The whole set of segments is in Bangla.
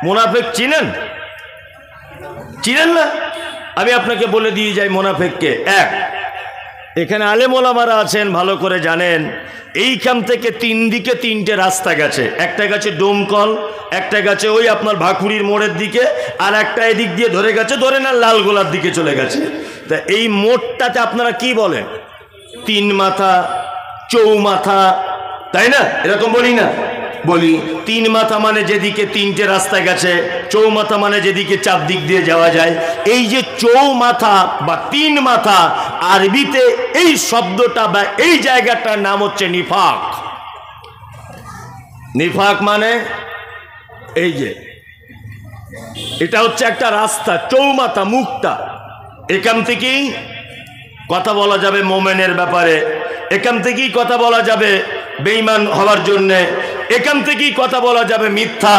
মুনাফিক চিনেন? চিনেন না? আমি আপনাকে বলে দিয়ে যাই মুনাফিককে। এক, এখানে আলেম ওলামারা আছেন, ভালো করে জানেন এইখান থেকে তিন দিকে তিনটে রাস্তা গেছে। একটা গেছে ডোমকল, একটা গেছে ওই আপনার ভাকুড়ির মোড়ের দিকে, আর একটা এদিক দিয়ে ধরে গেছে, ধরে না লালগোলার দিকে চলে গেছে। তা এই মোড়টাতে আপনারা কি বলেন? তিন মাথা, চৌমাথা, তাই না? এরকম বলি না? বলি। তিন মাথা মানে যেদিকে তিনটে রাস্তা গেছে, চৌমাথা মানে যেদিকে চারদিক দিয়ে যাওয়া যায়। এই যে চৌমাথা বা তিন মাথা, আরবিতে এই শব্দটা বা এই জায়গাটার নাম হচ্ছে নিফাক। নিফাক মানে এই যে এটা হচ্ছে একটা রাস্তা, চৌমাথা, মুখটা। এখান থেকেই কথা বলা যাবে মোমেনের ব্যাপারে, এখান থেকেই কথা বলা যাবে বেঈমান হওয়ার জন্যে, এখান থেকেই কথা বলা যাবে মিথ্যা,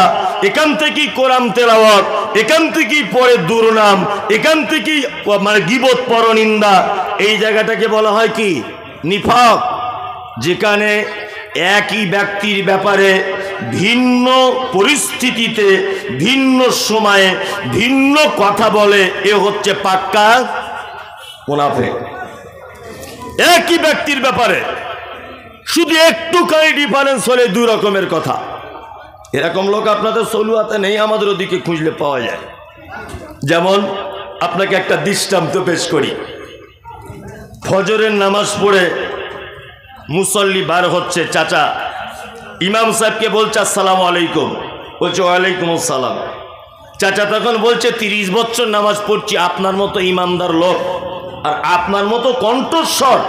এখান থেকেই কোরআন তেলাওয়াত, এখান থেকেই পরে দুর্নাম, এখান থেকেই মানে গীবত, পরনিন্দা। এই জায়গাটাকে বলা হয় কি? নিফাক। যেখানে একই ব্যক্তির ব্যাপারে ভিন্ন পরিস্থিতিতে, ভিন্ন সময়ে ভিন্ন কথা বলে, এ হচ্ছে পাক্কা মুনাফিক। একই ব্যক্তির ব্যাপারে শুধু একটুখানি ডিফারেন্স হলে দুই রকমের কথা। এরকম লোক আপনাদের সলুয়াতে নেই, আমাদের ওদিকে খুঁজলে পাওয়া যায়। যেমন আপনাকে একটা দৃষ্টান্ত পেশ করি। ফজরের নামাজ পড়ে মুসল্লি বার হচ্ছে, চাচা ইমাম সাহেবকে বলছে আসসালামু আলাইকুম, বলছে ওয়ালাইকুম আসসালাম। চাচা তখন বলছে 30 বছর নামাজ পড়ছি, আপনার মতো ইমানদার লোক আর আপনার মতো কণ্ঠস্বর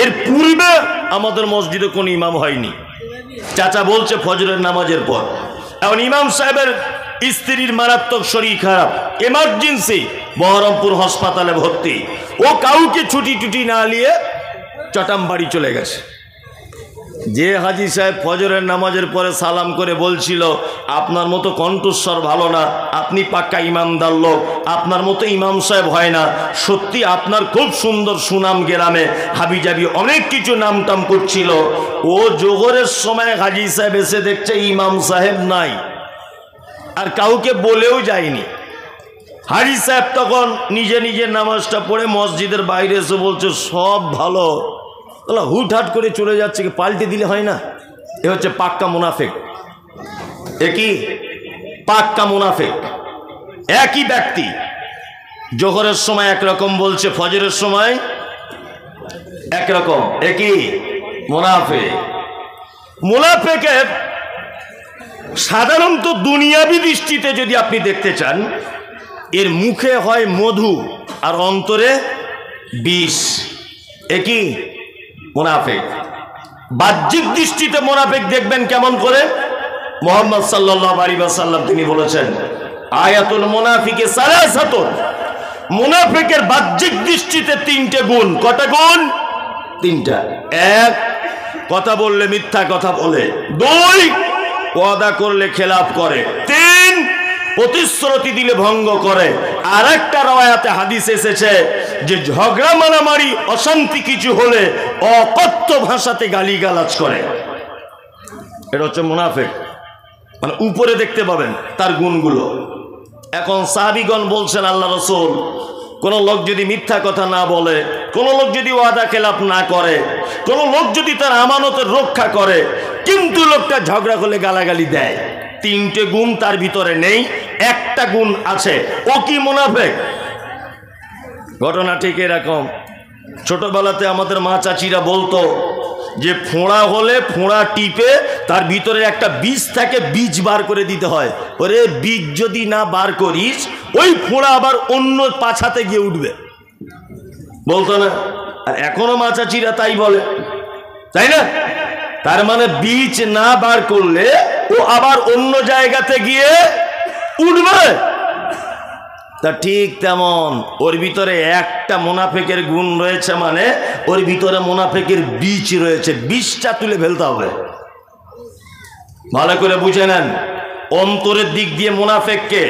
এর পূর্বে আমাদের মসজিদে কোনো ইমাম হয়নি। চাচা বলছে ফজরের নামাজের পর। এখন ইমাম সাহেবের স্ত্রীর মারাত্মক শরীর খারাপ, এমার্জেন্সি, বহরমপুর হাসপাতালে ভর্তি। ও কাউকে ছুটি টুটি না নিয়ে চটাম বাড়ি চলে গেছে। যে হাজি সাহেব ফজরের নামাজের পরে সালাম করে বলছিল আপনার মতো কণ্ঠস্বর ভালো না, আপনি পাক্কা ইমানদার লোক, আপনার মতো ইমাম সাহেব হয় না, সত্যি আপনার খুব সুন্দর সুনাম, গ্রামে হাবিজাবি অনেক কিছু নামটাম করছিল। ও জোহরের সময় হাজি সাহেব এসে দেখছে ইমাম সাহেব নাই, আর কাউকে বলেও যায়নি। হাজি সাহেব তখন নিজে নিজের নামাজটা পড়ে মসজিদের বাইরে এসে বলছে সব ভালো, হুটহাট করে চলে যাচ্ছে, পাল্টে দিলে হয় না? এ হচ্ছে পাক্কা মুনাফিক। একই পাক্কা মুনাফিক। একই ব্যক্তি জোহরের সময় একরকম বলছে, ফজরের সময় একরকম। একই মুনাফিক। মুনাফিকের সাধারণত দুনিয়াবি দৃষ্টিতে যদি আপনি দেখতে চান, এর মুখে হয় মধু আর অন্তরে বিষ। একই মুনাফিক। বাহ্যিক দৃষ্টিতে মুনাফিক দেখবেন কেমন করে? মুহাম্মদ সাল্লাল্লাহু আলাইহি ওয়াসাল্লাম তিনি বলেছেন আয়াতুল মুনাফিকি সালাসাতুন। মুনাফিকের বাহ্যিক দৃষ্টিতে তিনটে গুণ। কটা গুণ? তিনটা। এক, কথা বললে মিথ্যা কথা বলে। দুই, ওয়াদা করলে খেলাফ করে। তিন, প্রতিশ্রুতি দিলে ভঙ্গ করে। আর একটা রওয়ায়াতে হাদিস এসেছে যে ঝগড়া মারামারি অশান্তি কিছু হলে অকথ্য ভাষাতে গালিগালাজ করে। এটা হচ্ছে মুনাফিক। মানে উপরে দেখতে পাবেন তার গুণগুলো। এখন সাহাবীগণ বলছেন আল্লাহ রাসূল, কোন লোক যদি মিথ্যা কথা না বলে, কোন লোক যদি ওয়াদা খেলাফ না করে, কোন লোক যদি তার আমানতের রক্ষা করে, কিন্তু লোকটা ঝগড়া করলে গালাগালি দেয়, তিনটে গুণ তার ভিতরে নেই, একটা গুণ আছে, ও কি? মুনাফিক। ঘটনা ঠিক এরকম। ছোটবেলাতে আমাদের মা চাচিরা বলতো যে ফোঁড়া হলে ফোঁড়া টিপে তার ভিতরে একটা বীজ থাকে, বীজ বার করে দিতে হয়। ওরে বীজ যদি না বার করিস ওই ফোঁড়া আবার অন্য পাছাতে গিয়ে উঠবে, বলতো না? আর এখনো মা চাচিরা তাই বলে, তাই না? তার মানে বীজ না বার করলে ও আবার অন্য জায়গাতে গিয়ে উঠবে। তা ঠিক তেমন ওর ভিতরে একটা মুনাফিকের গুণ রয়েছে, মানে ওর ভিতরে মুনাফিকের বীজ রয়েছে, বীজটা তুলে ফেলতে হবে। ভালো করে বুঝে নেন অন্তরের দিক দিয়ে মুনাফিককে।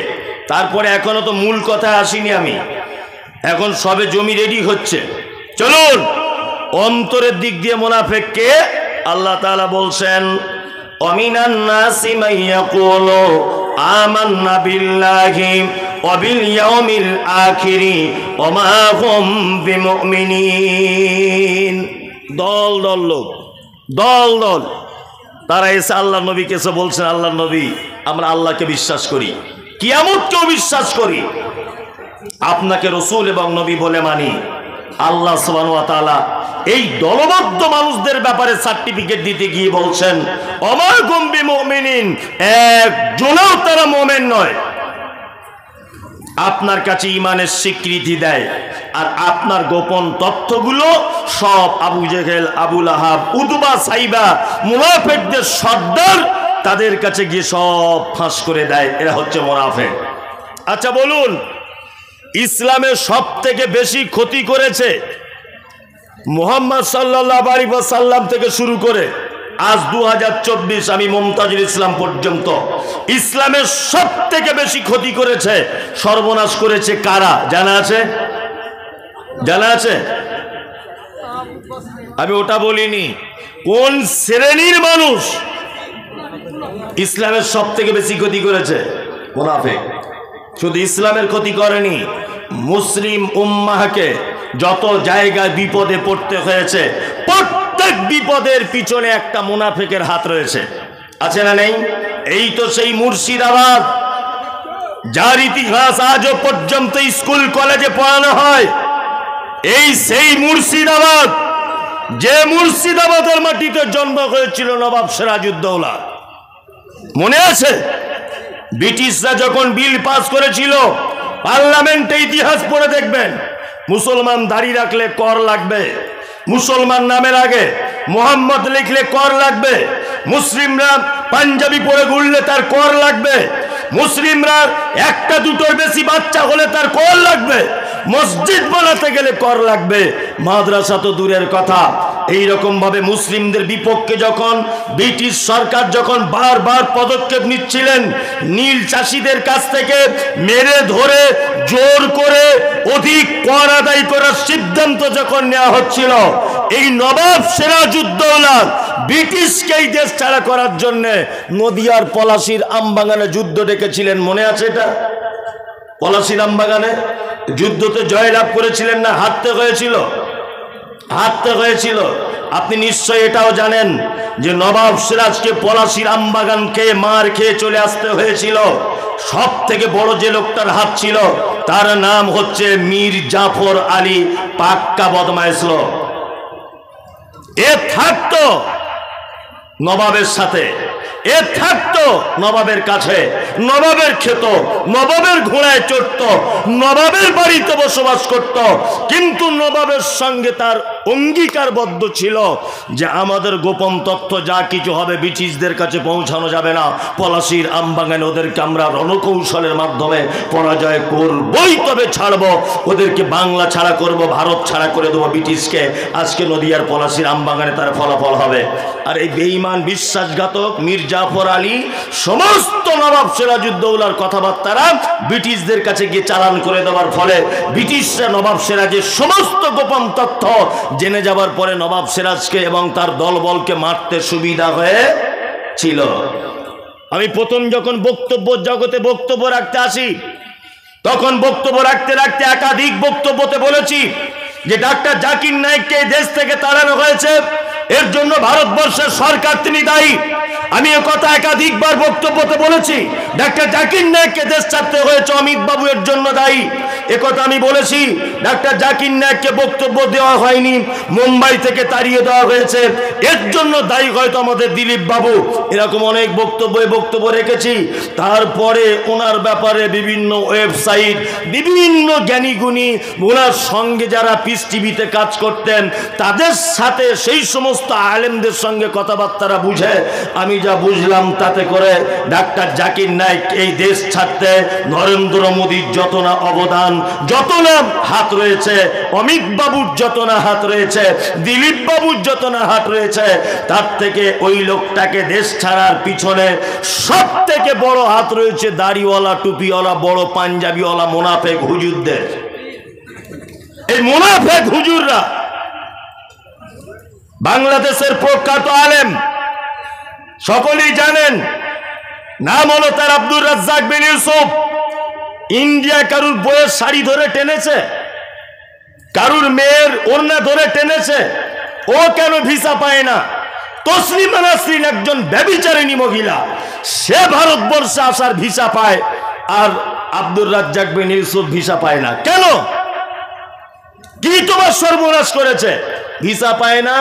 তারপরে এখনো তো মূল কথায় আসিনি আমি, এখন সবে জমি রেডি হচ্ছে। চলুন অন্তরের দিক দিয়ে মুনাফিককে আল্লাহ তাআলা বলছেন অমিনান নাসি মাইয়াকুলু আমান্না বিল্লাহি ওয়া বিল ইয়াউমিল আখিরি ওয়া মা হুম বিমুমিনিন। দল দল লোক, দল দল, তারা এসে আল্লাহ নবীকে এসে বলছেন, আল্লাহ নবী আমরা আল্লাহকে বিশ্বাস করি, কিয়ামতকেও বিশ্বাস করি, আপনাকে রসুল এবং নবী বলে মানি। আল্লাহ সুবহানাহু ওয়া তাআলা এই দলবদ্ধ মানুষদের ব্যাপারে সার্টিফিকেট দিতে গিয়ে বলছেন ওমা হুম বিমুমিনিন, একজনও তারা মুমিন নয়। আপনার কাছে ঈমানের স্বীকৃতি দেয় আর আপনার গোপন তথ্যগুলো সব আবু জেহেল, আবু লাহাব, উতবা, সাইবা, মুনাফিকদের সর্দার, তাদের কাছে গিয়ে সব ফাঁস করে দেয়। এরা হচ্ছে মুনাফিক। আচ্ছা বলুন, ইসলামের সব থেকে বেশি ক্ষতি করেছে মুহাম্মদ সাল্লাল্লাহু আলাইহি ওয়াসাল্লাম থেকে শুরু করে আজ 2024 আমি মুমতাজুল ইসলাম পর্যন্ত ইসলামের সব থেকে বেশি ক্ষতি করেছে, সর্বনাশ করেছে কারা জানা আছে? জানা আছে? আমি ওটা বলিনি, কোন শ্রেণীর মানুষ ইসলামের সব থেকে বেশি ক্ষতি করেছে? মুনাফিক। শুধু ইসলামের ক্ষতি করেনি, মুসলিম উম্মাহকে যত জায়গায় বিপদে পড়তে হয়েছে প্রত্যেক বিপদের পিছনে একটা মুনাফিকের হাত রয়েছে, আছে না নেই? এই তো সেই মুর্শিদাবাদ যার ইতিহাস আজও পর্যন্ত স্কুল কলেজে পড়ানো হয়। এই সেই মুর্শিদাবাদ, যে মুর্শিদাবাদের মাটিতে জন্ম হয়েছিল নবাব সিরাজউদ্দৌলা। মনে আছে ব্রিটিশরা যখন বিল পাস করেছিল, পার্লামেন্টে ইতিহাস পড়ে দেখবেন, মুসলমান দাড়ি রাখলে কর লাগবে, মুসলমান নামের আগে মোহাম্মদ লিখলে কর লাগবে, মুসলিমরা পাঞ্জাবি পরে ঘুরলে তার কর লাগবে, মুসলিমরা একটা দুটোর বেশি বাচ্চা হলে তার কর লাগবে, মসজিদ বানাতে গেলে কর লাগবে, মাদ্রাসা তো দূরের কথা। এই রকম ভাবে মুসলিমদের বিপক্ষে যখন ব্রিটিশ সরকার যখন বারবার পদক্ষেপ নিচ্ছিলেন, নীল চাষীদের কাছ থেকে মেরে ধরে জোর করে অধিক কর আদায় করার সিদ্ধান্ত যখন নেওয়া হচ্ছিল, এই নবাব সিরাজউদ্দৌলা ব্রিটিশকে এই দেশ ছাড়া করার জন্য নদিয়ার পলাশীর আমবাগানে যুদ্ধ ডেকেছিলেন। মনে আছে এটা? পলাশীর আমবাগানে যুদ্ধতে জয়লাভ করেছিলেন না? হারতে হয়েছিল, হারতে হয়েছিল। আপনি নিশ্চয় এটাও জানেন যে নবাব সিরাজকে পলাশীর আমবাগান খেয়ে মার খেয়ে চলে আসতে হয়েছিল। সব থেকে বড় যে লোকটার হাত ছিল তার নাম হচ্ছে মীর জাফর আলী, পাক্কা বদমাইশ লোক। এ থাকতো নবাবের সাথে, এ থাকতো নবাবের কাছে, নবাবের খেত, নবাবের ঘোড়ায় চড়ত, নবাবের বাড়িতে বসবাস করত, কিন্তু নবাবের সঙ্গে তার অঙ্গীকারবদ্ধ ছিল যে আমাদের গোপন তথ্য যা কিছু হবে ব্রিটিশদের কাছে পৌঁছানো যাবে না। পলাশীর আমবাগানে ওদেরকে আমরা রণকৌশলের মাধ্যমে পরাজয় করবই, তবে ছাড়বো ওদেরকে, বাংলা ছাড়া করব, ভারত ছাড়া করে দেবো ব্রিটিশকে। আজকে নদিয়ার পলাশীর আমবাগানে তার ফলাফল হবে। আর এই বেঈমান বিশ্বাসঘাতক মীর জাফর আলী সমস্ত নবাব সিরাজউদ্দৌলার কথাবার্তারা ব্রিটিশদের কাছে গিয়ে চালান করে দেওয়ার ফলে ব্রিটিশরা নবাব সিরাজের সমস্ত গোপন তথ্য জেনে যাবার পরে নবাব সিরাজকে এবং তার দলবলকে মারতে সুবিধা হয়েছিল। আমি প্রথম যখন বক্তব্য জগতে বক্তব্য রাখতে আসি, তখন বক্তব্য রাখতে রাখতে একাধিক বক্তব্যতে বলেছি যে ডাক্তার জাকির নায়েককে দেশ থেকে তাড়ানো হয়েছে, এর জন্য ভারতবর্ষের সরকার তিনি দায়ী। আমি এ কথা একাধিকবার বক্তব্যতে বলেছি। ডাক্তার জাকির নায়েককে দেশ ছাড়তে হয়েছে, অমিত বাবু এর জন্য দায়ী। একথা আমি বলেছি। ডাক্তার জাকির নায়েককে বক্তব্য দেওয়া হয়নি, মুম্বাই থেকে তাড়িয়ে দেওয়া হয়েছে, এর জন্য দায়ী হয়তো আমাদের দিলীপ বাবু। এরকম অনেক বক্তব্য রেখেছি। তারপরে ওনার ব্যাপারে বিভিন্ন ওয়েবসাইট, বিভিন্ন জ্ঞানীগুণী ওনার সঙ্গে যারা পিস টিভিতে কাজ করতেন তাদের সাথে সেই সমস্ত আলেমদের সঙ্গে কথাবার্তা বুঝে আমি যা বুঝলাম, তাতে করে ডাক্তার জাকির নায়েক এই দেশ ছাড়তে নরেন্দ্র মোদীর যত না অবদান, যত না হাত রয়েছে, অমিত বাবুর যত না হাত রয়েছে, দিলীপ বাবুর যত না হাত রয়েছে, তার থেকে ওই লোকটাকে দেশ ছাড়ার পিছনে সব থেকে বড় হাত রয়েছে দাড়িওয়ালা, টুপিওয়ালা, বড় পাঞ্জাবিওয়ালা মুনাফিক হুজুরদের। এই মুনাফিক হুজুররা বাংলাদেশের প্রখ্যাত আলেম, সকলেই জানেন নাম হলো তার আব্দুর রাজ্জাক বিন ইউসুফ। ইন্ডিয়া কারুর বইয়ের শাড়ি ধরে টেনেছে, কারুর মেয়ের ওড়না ধরে টেনেছে, ও কেন ভিসা পায় না? তসলিমা নাসরিন একজন ব্যভিচারিণী মহিলা, সে ভারতবর্ষে আসার ভিসা পায়, আর আব্দুর রাজ্জাক বিন ইউসুফ ভিসা পায় না কেন? কি তোমার সর্বনাশ করেছে? ভিসা পায় না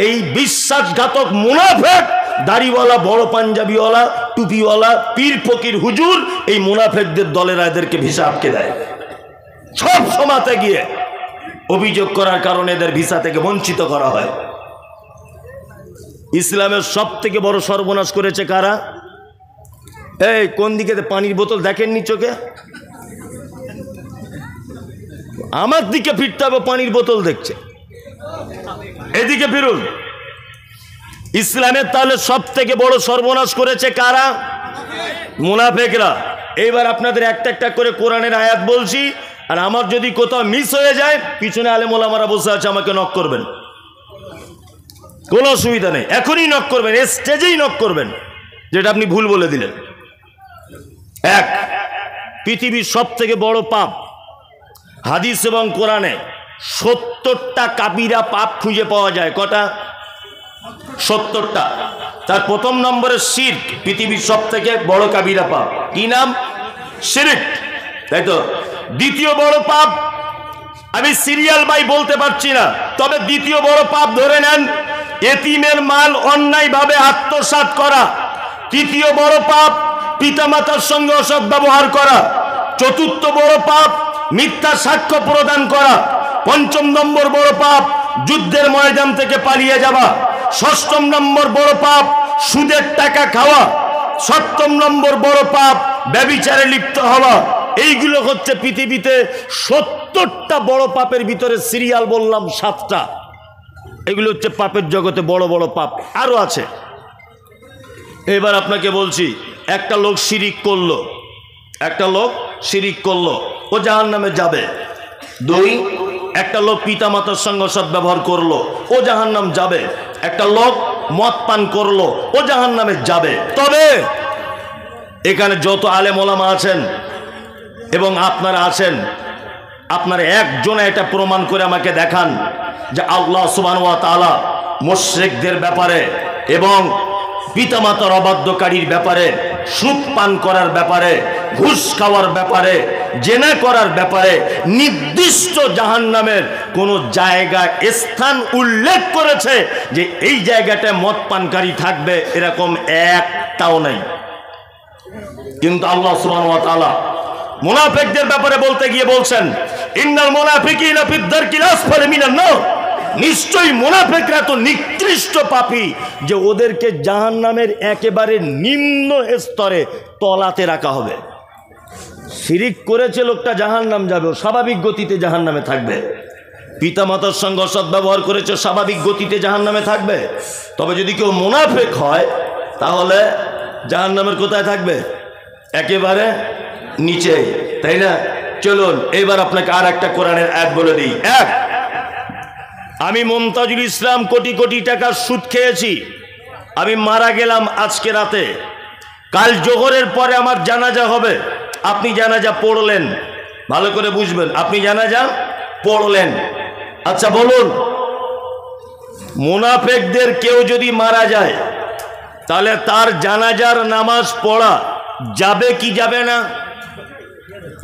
এই বিশ্বাসঘাতক মুনাফেক, দাড়িওয়ালা, বড় পাঞ্জাবিওয়ালা, টুপিওয়ালা, পীর ফকির হুজুর, এই মুনাফেকদের দলেরা এদেরকে ভিসা আটকে দেয়। সব সমাতে গিয়ে অভিযোগ করার কারণে এদের ভিসা থেকে বঞ্চিত করা হয়। ইসলামের সব থেকে বড় সর্বনাশ করেছে কারা? এই কোন দিকে পানির বোতল দেখেননি চোখে? আমার দিকে ফিরতে হবে, পানির বোতল দেখছে, এদিকে ফিরুন। ইসলামের তাহলে সব থেকে বড় সর্বনাশ করেছে কারা? মুনাফেকরা। এইবার আপনাদের একটা একটা করে কোরআনের আয়াত বলছি, আর আমার যদি কোথাও মিস হয়ে যায়, পিছনে আলেম ওলামারা বসে আছে, আমাকে নক করবেন, কোনো অসুবিধা নেই, এখনই নক করবেন, এই স্টেজেই নক করবেন যেটা আপনি ভুল বলে দিলেন। এক, পৃথিবীর সব থেকে বড় পাপ, হাদিস এবং কোরআনে 70টা কাবিরা পাপ খুঁজে পাওয়া যায়। কটা? 70টা। তার প্রথম নম্বরে শিরক, পৃথিবীর সব থেকে বড় কাবিরা পাপ। কি নাম? শিরক, তাই তো? দ্বিতীয় বড় পাপ, আমি সিরিয়াল বাই বলতে পারছি না, তবে দ্বিতীয় বড় পাপ ধরে নেন এতিমের মাল অন্যায়ভাবে আত্মসাৎ করা। তৃতীয় বড় পাপ, পিতামাতার সঙ্গে অসৎ ব্যবহার করা। চতুর্থ বড় পাপ, মিথ্যা সাক্ষ্য প্রদান করা। পঞ্চম নম্বর বড় পাপ, যুদ্ধের ময়দান থেকে পালিয়ে যাওয়া। ষষ্ঠম নম্বর বড় পাপ, সুদের টাকা খাওয়া। সপ্তম নম্বর বড় পাপ, ব্যভিচারে লিপ্ত হওয়া। এইগুলো হচ্ছে পৃথিবীতে 70টা বড় পাপের ভিতরে সিরিয়াল বললাম 7টা। এগুলো হচ্ছে পাপের জগতে বড় বড় পাপ, আরো আছে। এবার আপনাকে বলছি, একটা লোক শিরিক করলো, একটা লোক শিরিক করলো, ও জাহান্নামে যাবে। 2, একটা লোক পিতামাতার সঙ্গে সদ্ব্যবহার করলো, ও জাহান্নাম যাবে। একটা লোক মদ পান করলো, ও জাহান্নামে যাবে। তবে এখানে যত আলেম ওলামা আছেন এবং আপনারা আছেন, আপনারা একজনে এটা প্রমাণ করে আমাকে দেখান যে আল্লাহ সুবহানাহু ওয়া তাআলা মুশরিকদের ব্যাপারে এবং পিতামাতার অবাধ্যকারীর ব্যাপারে, সুদ পান করার ব্যাপারে, ঘুষ খাওয়ার ব্যাপারে, জেনা করার ব্যাপারে নির্দিষ্ট জাহান্নামের কোন জায়গা স্থান উল্লেখ করেছে যে এই জায়গাটায় মদ পানকারী থাকবে, এরকম একটাও নাই। কিন্তু আল্লাহ সুবহানাহু ওয়া তাআলা মুনাফিকদের ব্যাপারে বলতে গিয়ে বলছেন, ইন্নাল মুনাফিকিনা ফিদ দারকিল আসফালি মিনান নার। নিশ্চয়ই মুনাফিকরা তো নিকৃষ্ট পাপী যে ওদেরকে জাহান্নামের একেবারে নিম্ন স্তরে তলাতে রাখা হবে। শিরিক করেছে লোকটা, জাহান্নাম যাবে, স্বাভাবিক গতিতে জাহান্নামে থাকবে। পিতামাতার সঙ্গে অসৎ ব্যবহার করেছে, স্বাভাবিক গতিতে জাহান্নামে থাকবে। তবে যদি কেউ মুনাফিক হয় তাহলে জাহান্নামের কোথায় থাকবে? একেবারে নিচে, তাই না? চলুন এবার আপনাকে আর একটা কোরআনের আয়াত বলে দিই। এক, আমি মুমতাজুল ইসলাম কোটি কোটি টাকার সুদ খেয়েছি, আমি মারা গেলাম আজকে রাতে, কাল জোহরের পরে আমার জানাজা হবে। আপনি জানাজা পড়লেন, ভালো করে বুঝবেন, আপনি জানাজা পড়লেন। আচ্ছা বলুন, মুনাফিকদের কেউ যদি মারা যায় তাহলে তার জানাজার নামাজ পড়া যাবে কি যাবে না?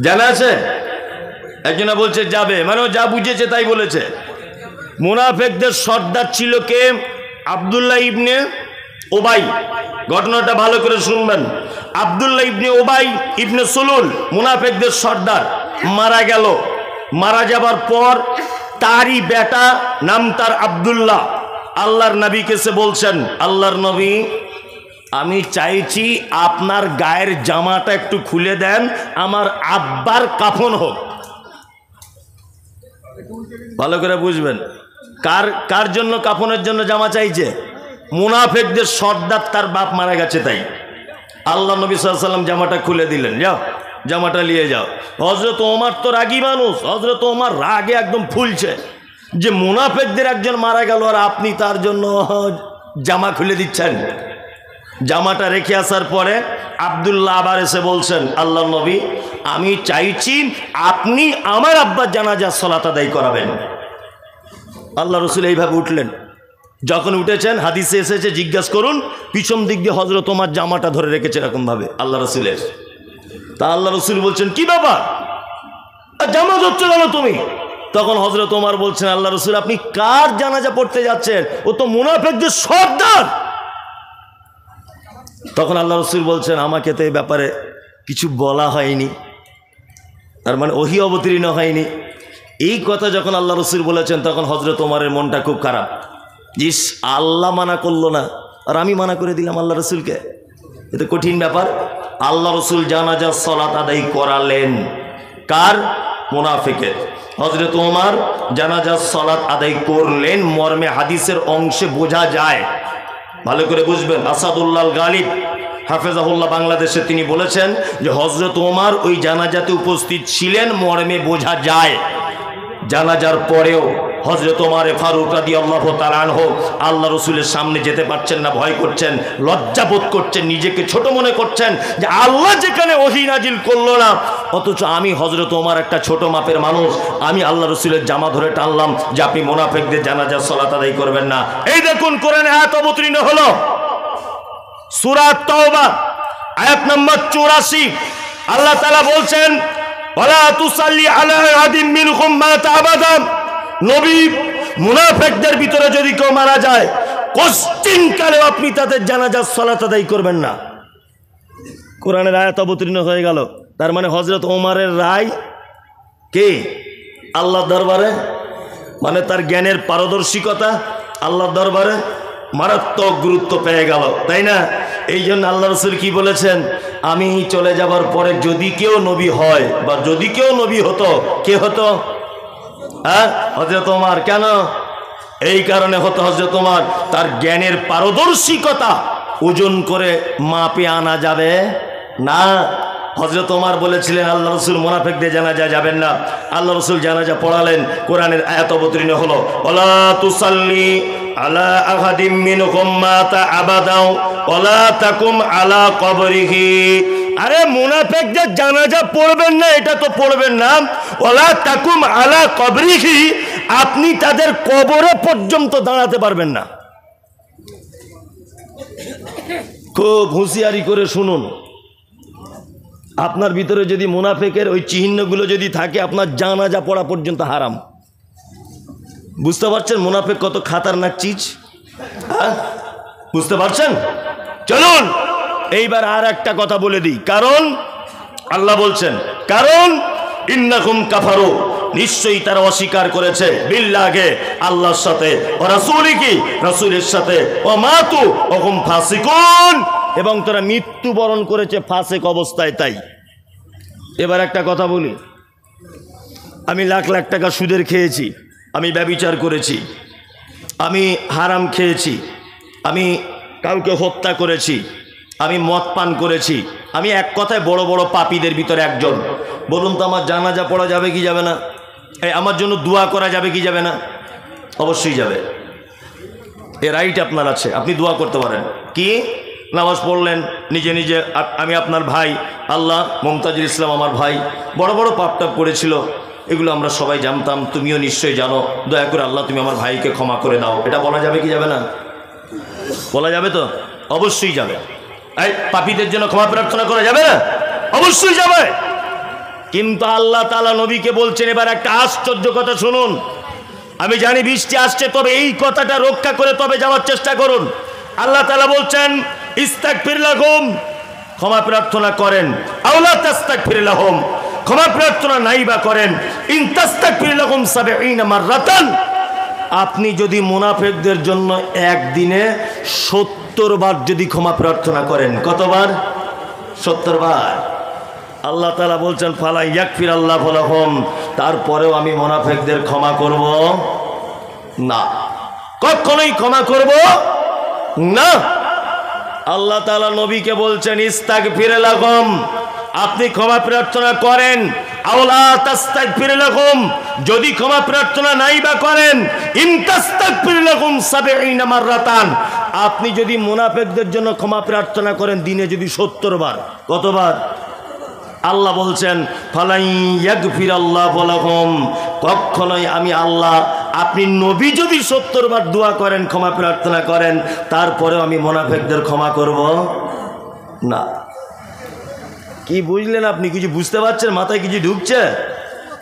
জানা আছে? একজনা বলছে যাবে, মানে যা বুঝেছে তাই বলেছে। মুনাফিকদের সর্দার ছিল কে? আব্দুল্লাহ ইবনে উবাই। ঘটনাটা ভালো করে শুনবেন। আব্দুল্লাহ ইবনে উবাই ইবনে সুলুল মুনাফিকদের সর্দার মারা গেল। মারা যাবার পর তারই বেটা, নাম তার আব্দুল্লাহ, আল্লাহর নবীকে সে বলছেন, আল্লাহর নবী আমি চাইছি আপনার গায়ের জামাটা একটু খুলে দেন, আমার আব্বার কাফন হোক। ভালো করে বুঝবেন, কার জন্য কাফনের জন্য জামা চাইছে? মুনাফিকদের সর্দার, তার বাপ মারা গেছে তাই। আল্লাহ নবী সাল্লাল্লাহু আলাইহি ওয়াসাল্লাম জামাটা খুলে দিলেন, যাও জামাটা নিয়ে যাও। হযরত ওমর তো রাগী মানুষ, হযরত ওমর রাগে একদম ফুলছে যে মুনাফিকদের একজন মারা গেল আর আপনি তার জন্য জামা খুলে দিচ্ছেন। জামাটা রেখে আসার পরে আব্দুল্লাহ আবার এসে বলছেন, আল্লাহ নবী, আমি চাইছি আপনি আমার আব্বার জানাজার সালাত আদায় করাবেন। আল্লাহ রসুল এইভাবে উঠলেন। যখন উঠেছেন, হাদিসে এসেছে, জিজ্ঞাসা করুন, পিছন দিক দিয়ে হযরত ওমর জামাটা ধরে রেখেছে এরকমভাবে আল্লাহ রসুলের। তা আল্লাহ রসুল বলছেন, কি ব্যাপার, জামা ধরছো কেন তুমি? তখন হযরত ওমর বলছেন, আল্লাহ রসুল, আপনি কার জানাজা পড়তে যাচ্ছেন? ও তো মুনাফিকদের সর্দার। তখন আল্লাহ রসুল বলছেন, আমাকে তো এই ব্যাপারে কিছু বলা হয়নি, তার মানে ওহী অবতীর্ণ হয়নি। এই কথা যখন আল্লাহ রসুল বলেছেন, তখন হযরত ওমরের মনটা খুব খারাপ। ইস, আল্লাহ মানা করলো না আর আমি মানা করে দিলাম আল্লাহ রসুলকে, এটা কঠিন ব্যাপার। আল্লাহ রসুল জানাজার সালাত আদায় করালেন কার? মুনাফিকের। হযরত ওমর জানাজার সালাত আদায় করলেন। মর্মে হাদিসের অংশে বোঝা যায়, ভালো করে বুঝবেন। আসাদুল্লাহ গালিব হাফেজাহুল্লাহ বাংলাদেশে তিনি বলেছেন যে হযরত ওমর ওই জানাজাতে উপস্থিত ছিলেন। মর্মে বোঝা যায় জানাজার পরেও হযরত ওমর ফারুক রাদিয়াল্লাহু তাআলা আনহু আল্লাহ রসুলের সামনে যেতে পারছেন না, ভয় করছেন, লজ্জাবোধ করছেন, নিজেকে ছোট মনে করছেন যে আল্লাহ যেখানে ওহী নাজিল করলো না, অথচ আমি হযরত ওমর একটা ছোট মাপের মানুষ, আমি আল্লাহ রসুলের জামা ধরে টানলাম যে আপনি মুনাফিকদের জানাজার সালাত আদায় করবেন না। এই দেখুন কোরআনে আয়াত অবতীর্ণ হলো, সূরা তাওবা আয়াত নম্বর 84। আল্লাহ তাআলা বলছেন, ওয়ালা তুসাল্লি আলা আহাদিন মিনহুম মাতা আবাদা। নবী, মুনাফিকদের ভিতরে যদি কেউ মারা যায়, কোশ্চিনকালেও আপনি তাদের জানাজার সালাত আদায় করবেন না। কোরআনের আয়াত অবতীর্ণ হয়ে গেল। তার মানে হযরত ওমরের রায় কে? আল্লাহর দরবারে, মানে তার জ্ঞানের পারদর্শিকতা আল্লাহর দরবারে মারাত্মক গুরুত্ব পেয়ে গেল, তাই না? এই জন্য আল্লাহ রসুল কি বলেছেন, আমি চলে যাবার পরে যদি কেউ নবী হয় বা যদি কেউ নবী হতো, কে হতো? হ্যাঁ, হযরত ওমর। কেন? এই কারণে হতো হযরত ওমর, তার জ্ঞানের পারদর্শিকতা ওজন করে মাপে আনা যাবে না। হযরত ওমর বলেছিলেন আল্লাহ রসুল মুনাফিকদের জানাজা যাবেন না। আল্লাহ রসুল জানাজা পড়ালেন, কোরআনের আয়াত অবতীর্ণ হলো, ওয়ালা তুসাল্লি আলা আহাদিম মিনহুম মাতা আবাদা ওয়ালা তাকুম আলা কবরিহি। আরে মুনাফিকদের জানাজা পড়বেন না, এটা তো পড়বেন না। ওয়ালা তাকুম আলা কবরিহি, আপনি তাদের কবরে পর্যন্ত দাঁড়াতে পারবেন না। খুব হুঁশিয়ারি করে শুনুন, আপনার ভিতরে যদি মুনাফিকের ওই চিহ্নগুলো যদি থাকে, আপনার জানাজা পড়া পর্যন্ত হারাম। বুঝতে পারছেন মুনাফিক কত খাতারনাক চিজ? বুঝতে পারছেন? চলুন এইবার আর একটা কথা বলে দিই। কারণ আল্লাহ বলছেন, কারণ ইন্নাকুম কাফারু, নিশ্চয়ই তারা অস্বীকার করেছে, বিল্লাহে আল্লাহর সাথে, ও রাসূলিহি রাসূলের সাথে, ও মাতু ওহুম ফাসিকুন, এবং তারা মৃত্যুবরণ করেছে ফাসিক অবস্থায়। তাই এবার একটা কথা বলি, আমি লাখ লাখ টাকা সুদের খেয়েছি, আমি ব্যভিচার করেছি, আমি হারাম খেয়েছি, আমি কাউকে হত্যা করেছি, আমি মদ পান করেছি, আমি এক কথায় বড় বড় পাপীদের ভিতরে একজন। বলুন তো আমার জানাজা পড়া যাবে কি যাবে না? আমার জন্য দোয়া করা যাবে কি যাবে না? অবশ্যই যাবে। এ রাইট আপনার আছে, আপনি দোয়া করতে পারেন। কি? নামাজ পড়লেন নিজে নিজে, আমি আপনার ভাই, আল্লাহ মুমতাজুল ইসলাম আমার ভাই বড় বড় পাপ টাপ করেছিল, এগুলো আমরা সবাই জানতাম, তুমিও নিশ্চয়ই জানো, দয়া করে আল্লাহ তুমি আমার ভাইকে ক্ষমা করে দাও, এটা বলা যাবে কি যাবে না? বলা যাবে তো? অবশ্যই যাবে। এই পাপীদের জন্য ক্ষমা প্রার্থনা করা যাবে না? অবশ্যই যাবে। কিন্তু আল্লাহ তাআলা নবীকে বলছেন, এবার একটা আশ্চর্য কথা শুনুন। আমি জানি বৃষ্টি আসছে, তবে এই কথাটা রক্ষা করে তবে যাওয়ার চেষ্টা করুন। আল্লাহ তাআলা বলছেন, ইস্তাগফির লাহুম, ক্ষমা প্রার্থনা করেন, আওলা তাস্তাগফির লাহুম, ক্ষমা প্রার্থনা নাই বা করেন, ইন তাস্তাগফির লাহুম ৭০ মাররাতান, আপনি যদি মুনাফিকদের জন্য একদিনে ৭০ বার যদি ক্ষমা প্রার্থনা করেন, কতবার? ৭০ বার। আল্লাহ তাআলা বলছেন, ফালা ইয়াগফির আল্লাহু লাহুম, তারপরেও আমি মুনাফিকদের ক্ষমা করব না, কখনোই ক্ষমা করব না। আল্লাহ তাআলা নবীকে বলছেন, ইস্তাগফির লাহুম, আপনি ক্ষমা প্রার্থনা করেন, আওলা তাস্তাগফির লাকুম, যদি ক্ষমা প্রার্থনা নাই বা করেন, ইন তাস্তাগফির লাকুম ৭০ মাররাতান, আপনি যদি মুনাফিকদের জন্য ক্ষমা প্রার্থনা করেন দিনে যদি ৭০ বার, কতবার? আল্লাহ বলছেন ফালাই ইয়াগফিরাল্লাহু লাকুম, কখনোই আমি আল্লাহ, আপনি নবী যদি ৭০ বার দোয়া করেন, ক্ষমা প্রার্থনা করেন, তারপরেও আমি মুনাফিকদের ক্ষমা করব না। কি বুঝলেন আপনি? কিছু বুঝতে পারছেন? মাথায় কিছু ঢুকছে?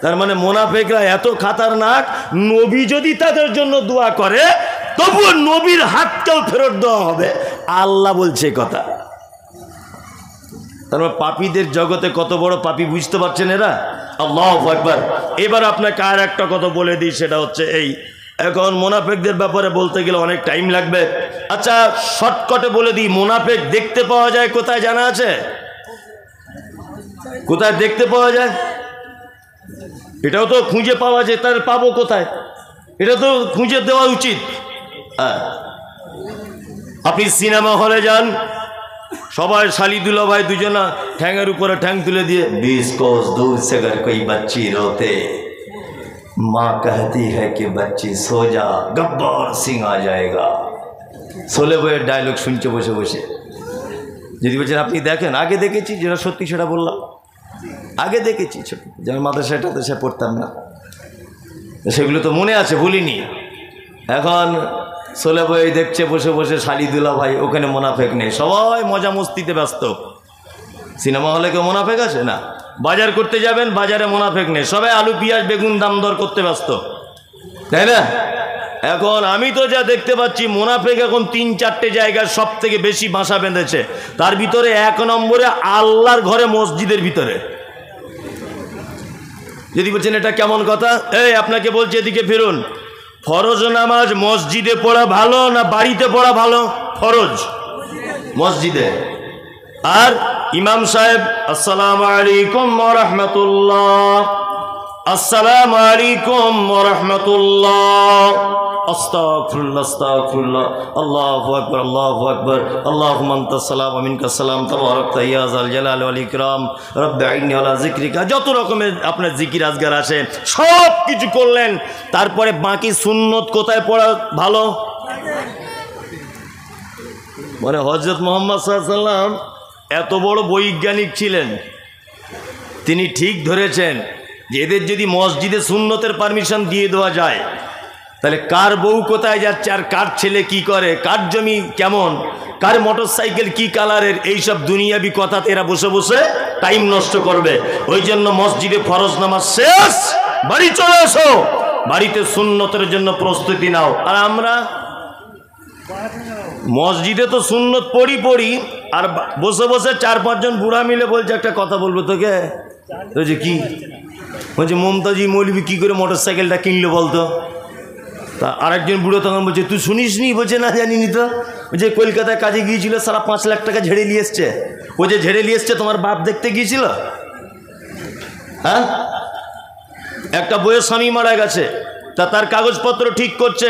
তার মানে মুনাফিকরা এত খাতারনাক, নবী যদি তাদের জন্য দোয়া করে তবুও নবীর হাতটাও ফেরত দেওয়া হবে, আল্লাহ বলছে কথা। তারপর পাপীদের জগতে কত বড় পাপী বুঝতে পারছেন এরা? আল্লাহু আকবার। এবার আপনাকে আর একটা কথা বলে দিই, সেটা হচ্ছে এই, এখন মুনাফিকদের ব্যাপারে বলতে গেলে অনেক টাইম লাগবে। আচ্ছা শর্টকাটে বলে দিই, মুনাফিক দেখতে পাওয়া যায় কোথায় জানা আছে? কোথায় দেখতে পাওয়া যায়? এটাও তো খুঁজে পাওয়া যায়, তার পাবো কোথায়? এটা তো খুঁজে দেওয়া উচিত। আপনি সিনেমা হলে যান, সবাই শালিদুল্লাহ ভাই দুজনা ঠ্যাঙের উপরে ঠ্যাং তুলে দিয়ে 20 कोस दूर से अगर कोई बच्ची रोते माँ कहती है कि बच्ची सो जा गब्बर सिंह आ जाएगा। সোলে বইয়ের ডায়লগ শুনছে বসে বসে। যদি বলছেন আপনি দেখেন, আগে দেখেছি, যেটা সত্যি সেটা বললাম, আগে দেখেছি ছোট, যেমন মাদ্রাসাটাতে সে পড়তাম না, সেগুলো তো মনে আছে, ভুলিনি। এখন সোলে বই দেখছে বসে বসে শালিদুল্লাহ ভাই, ওখানে মুনাফিক নেই, সবাই মজা মস্তিতে ব্যস্ত। সিনেমা হলে কেউ মুনাফিক আছে না? বাজার করতে যাবেন, বাজারে মুনাফিক নেই, সবাই আলু পেঁয়াজ বেগুন দাম দর করতে ব্যস্ত, তাই না? এখন আমি তো যা দেখতে পাচ্ছি, মুনাফিক এখন ৩-৪টে জায়গায় সব থেকে বেশি বাসা বেঁধেছে। তার ভিতরে ১ নম্বরে আল্লাহর ঘরে, মসজিদের ভিতরে। যদি বলছেন এটা কেমন কথা, এই আপনাকে বলছি এদিকে ফিরুন। ফরজ নামাজ মসজিদে পড়া ভালো না বাড়িতে পড়া ভালো? ফরজ মসজিদে। আর ইমাম সাহেব আসসালামু আলাইকুম ওয়া রাহমাতুল্লাহ, আসসালামু আলাইকুম ওয়া রাহমাতুল্লাহ, আস্তাগফিরুল্লাহ আস্তাগফিরুল্লাহ, আল্লাহু আকবার আল্লাহু আকবার, আল্লাহুম্মা আনতাস সালাম ওয়া মিনকাস সালাম, তাবারাকতা ইয়া যাল জালালি ওয়াল ইকরাম, রব্বি আইন্নি আলা যিকরিকা, যত রকমের আপনার জিকির আজগার আছে সব কিছু করলেন। তারপরে বাকি সুন্নত কোথায় পড়া ভালো? মানে হযরত মুহাম্মদ সাল্লাল্লাহু আলাইহি ওয়াসাল্লাম এত বড় বৈজ্ঞানিক ছিলেন, তিনি ঠিক ধরেছেন যে এদের যদি মসজিদে সুন্নতের পারমিশন দিয়ে দেওয়া যায়, তাহলে কার বউ কোথায় যাচ্ছে, আর কার ছেলে কি করে, কার জমি কেমন, কার মোটরসাইকেল কি কালারের, এইসব দুনিয়াবি কথাতে এরা বসে বসে টাইম নষ্ট করবে। ওই জন্য মসজিদে ফরজ নামাজ শেষ, বাড়ি চলে এসো, বাড়িতে সুন্নতের জন্য প্রস্তুতি নাও। আর আমরা মসজিদে তো সুন্নত পড়ি, আর বসে বসে 4-5 জন বুড়া মিলে বলছে একটা কথা বলবো তোকে, বলছে কি, বলছে মমতাজি মৌলবি কি করে মোটরসাইকেলটা কিনলো বলতো। তা আরেকজন বুড়ো তখন বলছে তুই শুনিস নি? বলছে না জানিনি তো। বলছে কলকাতায় কাজে গিয়েছিল, সারা 5 লাখ টাকা ঝেড়ে নিয়ে এসছে। ও যে ঝেড়ে নিয়ে এসছে তোমার বাপ দেখতে গিয়েছিল? হ্যাঁ, একটা বইয়ের স্বামী মারা গেছে, তা তার কাগজপত্র ঠিক করছে,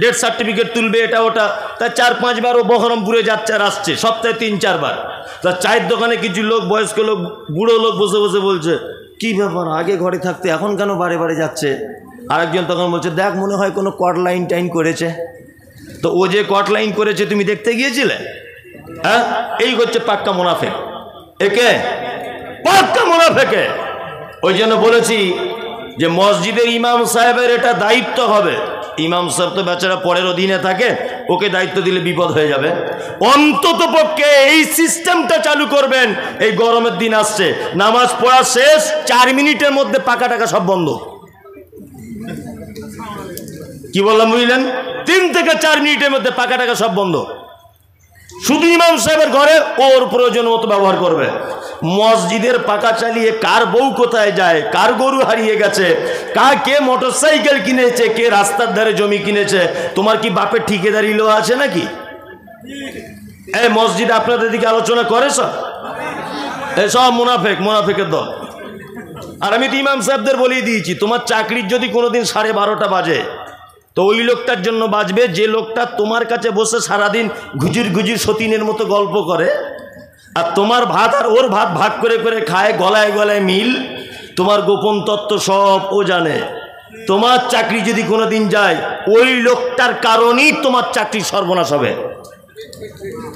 ডেথ সার্টিফিকেট তুলবে, এটা ওটা, তা 4-5 বার ও বহরমপুরে যাচ্ছে আর আসছে, সপ্তাহে 3-4 বার। তা চায়ের দোকানে কিছু লোক, বয়স্ক লোক, বুড়ো লোক বসে বসে বলছে কি ব্যাপার, আগে ঘরে থাকতে এখন কেন বারে বারে যাচ্ছে? আরেকজন তখন বলছে দেখ মনে হয় কোনো কট লাইন টাইন করেছে। তো ও যে কট লাইন করেছে তুমি দেখতে গিয়েছিলে? হ্যাঁ, এই হচ্ছে পাক্কা মুনাফিক, একে পাক্কা মুনাফিকে। ওই জন্য বলেছি যে মসজিদের ইমাম সাহেবের এটা দায়িত্ব হবে। ইমাম সাহেব তো বেচারা পরের অধীনে থাকে, ওকে দায়িত্ব দিলে বিপদ হয়ে যাবে। অন্তত পক্ষে এই সিস্টেমটা চালু করবেন। এই গরমের দিন আসছে, নামাজ পড়া শেষ, 4 মিনিটের মধ্যে পাকা টাকা সব বন্ধ। কি বললাম বুঝলেন? 3 থেকে 4 মিনিটের মধ্যে পাকা টাকা সব বন্ধ। শুধু ইমাম সাহেবের ঘরে ওর প্রয়োজন মতো ব্যবহার করবে। মসজিদের পাকা চালিয়ে কার বউ কোথায় যায়, কার গরু হারিয়ে গেছে, কে মোটরসাইকেল কিনেছে, কে রাস্তার ধারে জমি কিনেছে, তোমার কি বাপের ঠিকাদারি লো আছে নাকি? এই মসজিদে আপনাদের দিকে আলোচনা করে সব, এসব মুনাফিকের দল। আর আমি তো ইমাম সাহেবদের বলেই দিয়েছি, তোমার চাকরির যদি কোনোদিন 12:30 বাজে, তো ওই লোকটার জন্য বাজবে যে লোকটা তোমার কাছে বসে সারাদিন ঘুজির ঘুজির সতীনের মতো গল্প করে, আর তোমার ভাত আর ওর ভাত ভাগ করে করে খায়, গলায় গলায় মিল, তোমার গোপন তত্ত্ব সব ও জানে। তোমার চাকরি যদি কোনোদিন যায়, ওই লোকটার কারণেই তোমার চাকরি সর্বনাশ হবে।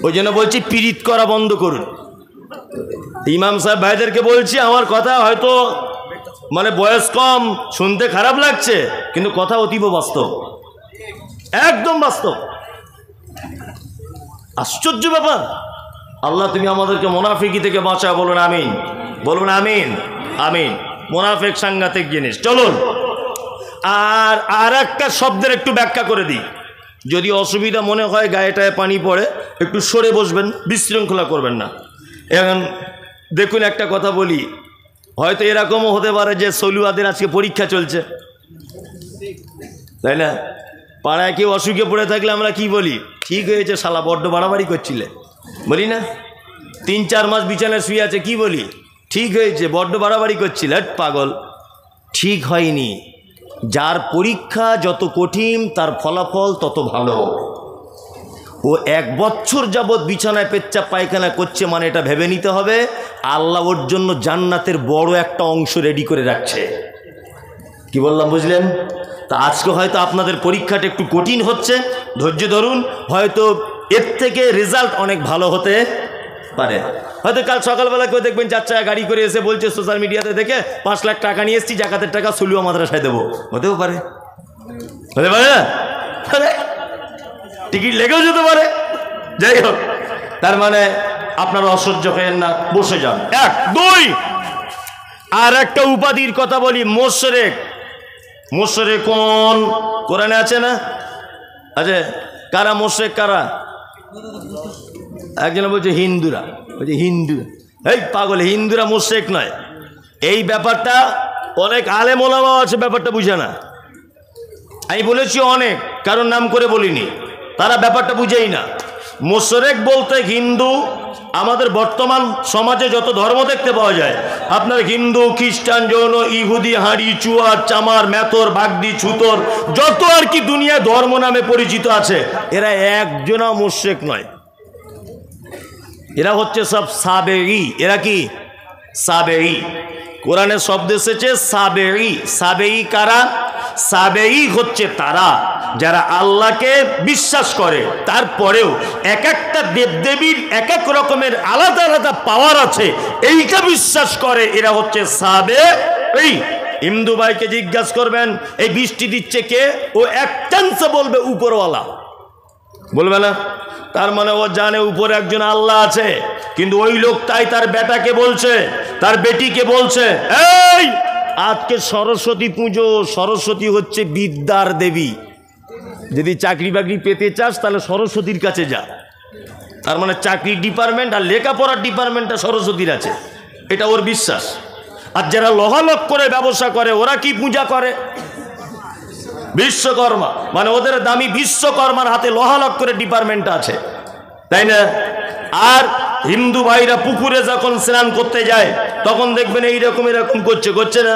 ওই জন্য বলছি পীড়িত করা বন্ধ করুন। ইমাম সাহেব ভাইদেরকে বলছি, আমার কথা হয়তো মানে বয়স কম, শুনতে খারাপ লাগছে, কিন্তু কথা অতীব বাস্তব, একদম বাস্তব। আশ্চর্য ব্যাপার। আল্লাহ তুমি আমাদেরকে মুনাফিকি থেকে বাঁচা, বলুন আমিন, বলুন আমিন, আমিন। মুনাফিক সাংঘাতিক জিনিস। চলুন আর একটা শব্দের একটু ব্যাখ্যা করে দিই। যদি অসুবিধা মনে হয়, গায়েটায় পানি পড়ে, একটু সরে বসবেন, বিশৃঙ্খলা করবেন না। এখন দেখুন একটা কথা বলি, হয়তো এরকমও হতে পারে যে সলুয়াদের আজকে পরীক্ষা চলছে, তাই না? পাড়ায় কেউ অসুখে পড়ে থাকলে আমরা কি বলি? ঠিক হয়েছে শালা, বড্ড বাড়াবাড়ি করছিলে, বলি না? 3-4 মাস বিছানায় শুয়ে আছে, কি বলি? ঠিক হয়েছে, বড্ড বাড়াবাড়ি করছিল, পাগল। ঠিক হয়নি। যার পরীক্ষা যত কঠিন, তার ফলাফল তত ভালো। ও 1 বছর যাবৎ বিছানায় পেচ্ছাপ পায়খানা করছে, মানে এটা ভেবে নিতে হবে আল্লাহ ওর জন্য জান্নাতের বড় একটা অংশ রেডি করে রাখছে। কি বললাম বুঝলেন? তা আজকে হয়তো আপনাদের পরীক্ষাটা একটু কঠিন হচ্ছে, ধৈর্য ধরুন, হয়তো এর থেকে রেজাল্ট অনেক ভালো হতে পারে। হয়তো কাল সকালবেলা কেউ দেখবেন 4 চাকা গাড়ি করে এসে বলছে সোশ্যাল মিডিয়াতে দেখে 5 লাখ টাকা নিয়ে এসেছি, জাকাতের টাকা সলুয়া মাদ্রাসায় দেবো। হতেও পারে, হতে পারে না? টিকিট লেগেও যেতে পারে। যাই হোক, তার মানে আপনারা অসহ্য হয়েন না, বসে যান। 1 2 আর একটা উপাধির কথা বলি, মোশরেক। মোশরেক কোন কোরআনে আছে না? আচ্ছা, কারা মোশরেক? কারা? একজন বলছে হিন্দুরা, বলছে হিন্দু। এই পাগল, হিন্দুরা মোশরেক নয়। এই ব্যাপারটা অনেক আলেম ওলামা আছে, ব্যাপারটা বুঝে না। আমি বলেছি অনেক, কারণ নাম করে বলিনি, তারা ব্যাপারটা বুঝেই না। মোশরেক বলতে হিন্দু, আমাদের বর্তমান সমাজে যত ধর্ম দেখতে পাওয়া যায়, আপনার হিন্দু, খ্রিস্টান, জৈন, ইহুদি, হাঁড়ি, চুয়ার, চামার, মেথর, বাগদি, ছুতর, যত আর কি দুনিয়ায় ধর্ম নামে পরিচিত আছে, এরা একজনও মুশরিক নয়। এরা হচ্ছে সব সাবেঈ। এরা কি? সাবেঈ। কোরআনে শব্দ এসেছে সাবেঈ। সাবেঈ কারা? সাবেঈ হচ্ছে তারা যারা আল্লাহকে বিশ্বাস করে, তারপরেও এক একটা দেবদেবীর এক এক রকমের আলাদা আলাদা পাওয়ার আছে, এইটা বিশ্বাস করে। এরা হচ্ছে সাবেঈ। হিন্দু ভাইকে জিজ্ঞাসা করবেন এই বৃষ্টি দিচ্ছে কে, ও এক চান্সে বলবে উপরওয়ালা, বলবে না? তার মানে ও জানে উপরে একজন আল্লাহ আছে। কিন্তু ওই লোকটাই তার বেটাকে বলছে, তার বেটিকে বলছে, এই আজকে সরস্বতী পুজো, সরস্বতী হচ্ছে বিদ্যার দেবী, যদি চাকরি বাকরি পেতে চাস তাহলে সরস্বতীর কাছে যা। তার মানে চাকরির ডিপার্টমেন্ট আর লেখাপড়ার ডিপার্টমেন্টটা সরস্বতীর আছে, এটা ওর বিশ্বাস। আর যারা লহালক করে ব্যবসা করে, ওরা কি পূজা করে? বিশ্বকর্মা। মানে ওদের দামি বিশ্বকর্মার হাতে লহালক করে ডিপার্টমেন্টটা আছে, তাই না? আর হিন্দু ভাইরা পুকুরে যখন স্নান করতে যায়, তখন দেখবেন এইরকম এরকম করছে না?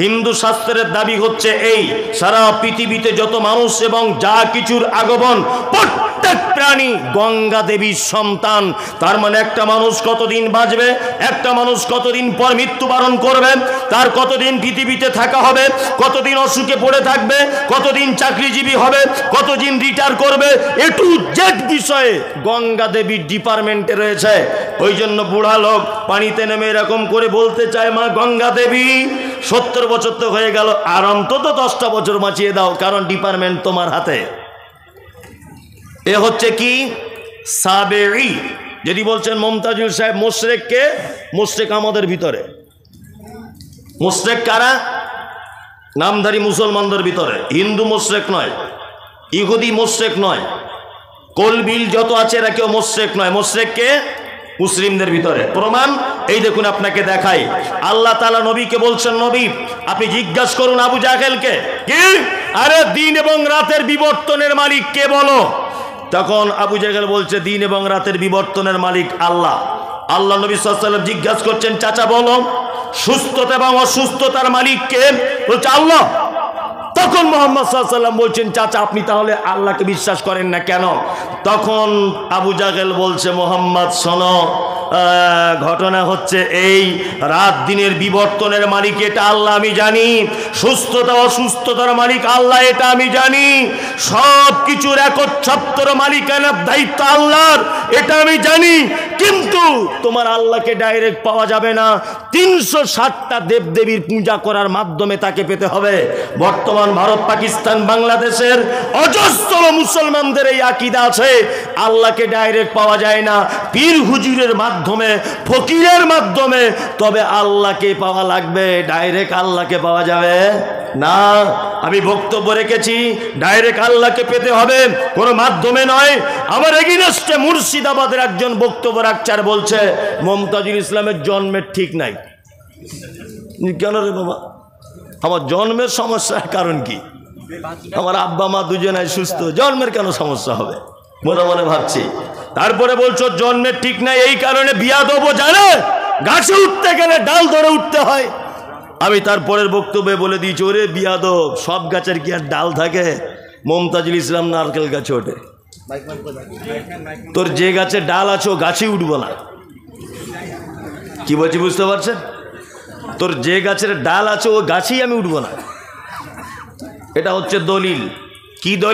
হিন্দু শাস্ত্রের দাবি হচ্ছে এই, সারা পৃথিবীতে যত মানুষ এবং যা কিছুর আগমন, প্রত্যেক প্রাণী গঙ্গা দেবীর সন্তান। তার মানে একটা মানুষ কতদিন বাঁচবে, একটা মানুষ কতদিন পর মৃত্যুবরণ করবে, তার কতদিন পৃথিবীতে থাকা হবে, কতদিন অসুখে পড়ে থাকবে, কতদিন চাকরিজীবী হবে, কতদিন রিটায়ার করবে, এ টু জেড বিষয়ে গঙ্গা দেবীর ডিপার্টমেন্টে রয়েছে। ওই জন্য বুড়া লোক পানিতে নেমে এরকম করে বলতে চায়, মা গঙ্গা দেবী 70 বছর তো হয়ে গেল, আর অন্তত 10টা বছর বাঁচিয়ে দাও, কারণ ডিপার্টমেন্ট তোমার হাতে। এ হচ্ছে কি? সাবেঈ। যদি বলছেন মমতাজুল সাহেব মুশরিক কে, মুশরিক আমাদের ভিতরে। মুশরিক কারা? নামধারী মুসলমানদের ভিতরে। হিন্দু মুশরিক নয়, ইহুদি মুশরিক নয়, কলবিল যত আছে এরা কেউ মুশরিক নয়। মুশরিক কে? মুসলিমদের ভিতরে। প্রমাণ এই দেখুন, আপনাকে দেখাই। আল্লাহ তাআলা নবীকে বলছেন, নবী আপনি জিজ্ঞাসা করুন আবু জাহেলকে, কি আরে দিন এবং রাতের বিবর্তনের মালিক কে বলো? তখন আবু জাহেল বলছে, দিন এবং রাতের বিবর্তনের মালিক আল্লাহ। আল্লাহ নবী সাল্লাল্লাহু আলাইহি ওয়াসাল্লাম জিজ্ঞাসা করছেন, চাচা বলো সুস্থতা এবং অসুস্থতার মালিক কে? বলছে আল্লাহ। তখন মুহাম্মদ সাল্লাল্লাহু আলাইহি ওয়াসাল্লাম বলছেন, চাচা আপনি তাহলে আল্লাহকে বিশ্বাস করেন না কেন? তখন আবু জাহেল বলছে, মুহাম্মদ শোনো, ঘটনা হচ্ছে এই, রাত দিনের বিবর্তনের মালিক এটা আল্লাহ আমি জানি, সুস্থতা অসুস্থতার মালিক আল্লাহ এটা আমি জানি, সব কিছুর একচ্ছত্র মালিকানার দায়িত্ব আল্লাহর এটা আমি জানি, কিন্তু তোমার আল্লাহকে ডাইরেক্ট পাওয়া যাবে না, 360টা দেবদেবীর পূজা করার মাধ্যমে তাকে পেতে হবে। বর্তমান ভারত পাকিস্তান বাংলাদেশের অজস্র মুসলমানদের এই আকীদা আছে, আল্লাহকে ডাইরেক্ট পাওয়া যায় না, পীর হুজুরের মাধ্যমে, ফকিরের মাধ্যমে, তবে আল্লাহকে পাওয়া লাগবে, ডাইরেক্ট আল্লাহকে পাওয়া যাবে না। আমি বক্তব্য রেখেছি ডাইরেক্ট আল্লাহকে পেতে হবে, কোনো মাধ্যমে নয়। আমার এগেইনস্টে মুর্শিদাবাদের একজন বক্তব্য রাখছে আর বলছে মমতাজুল ইসলামের জন্মের ঠিক নাই। কেন রে বাবা? আমার জন্মের সমস্যার কারণ কি? আমার আব্বা মা দুজনাই সুস্থ, জন্মের কেন সমস্যা হবে মনে মনে ভাবছি। তারপরে বলছো জন্মের ঠিক নাই, এই কারণে বিয়া দেবো জানে, গাছে উঠতে গেলে ডাল ধরে উঠতে হয়। আমি তারপরের বক্তব্যে বলে দিয়েছি, ওরে বিয়াদব, সব গাছের কি আর ডাল থাকে? মমতাজুল ইসলাম নারকেল গাছে ওঠে, তোর যে গাছে ডাল আছে ও গাছেই উঠবো না। কি বলছি বুঝতে পারছেন? তোর যে গাছের ডাল আছে ও গাছেই আমি উঠবো না, এটা হচ্ছে দলিল। কি দলিল?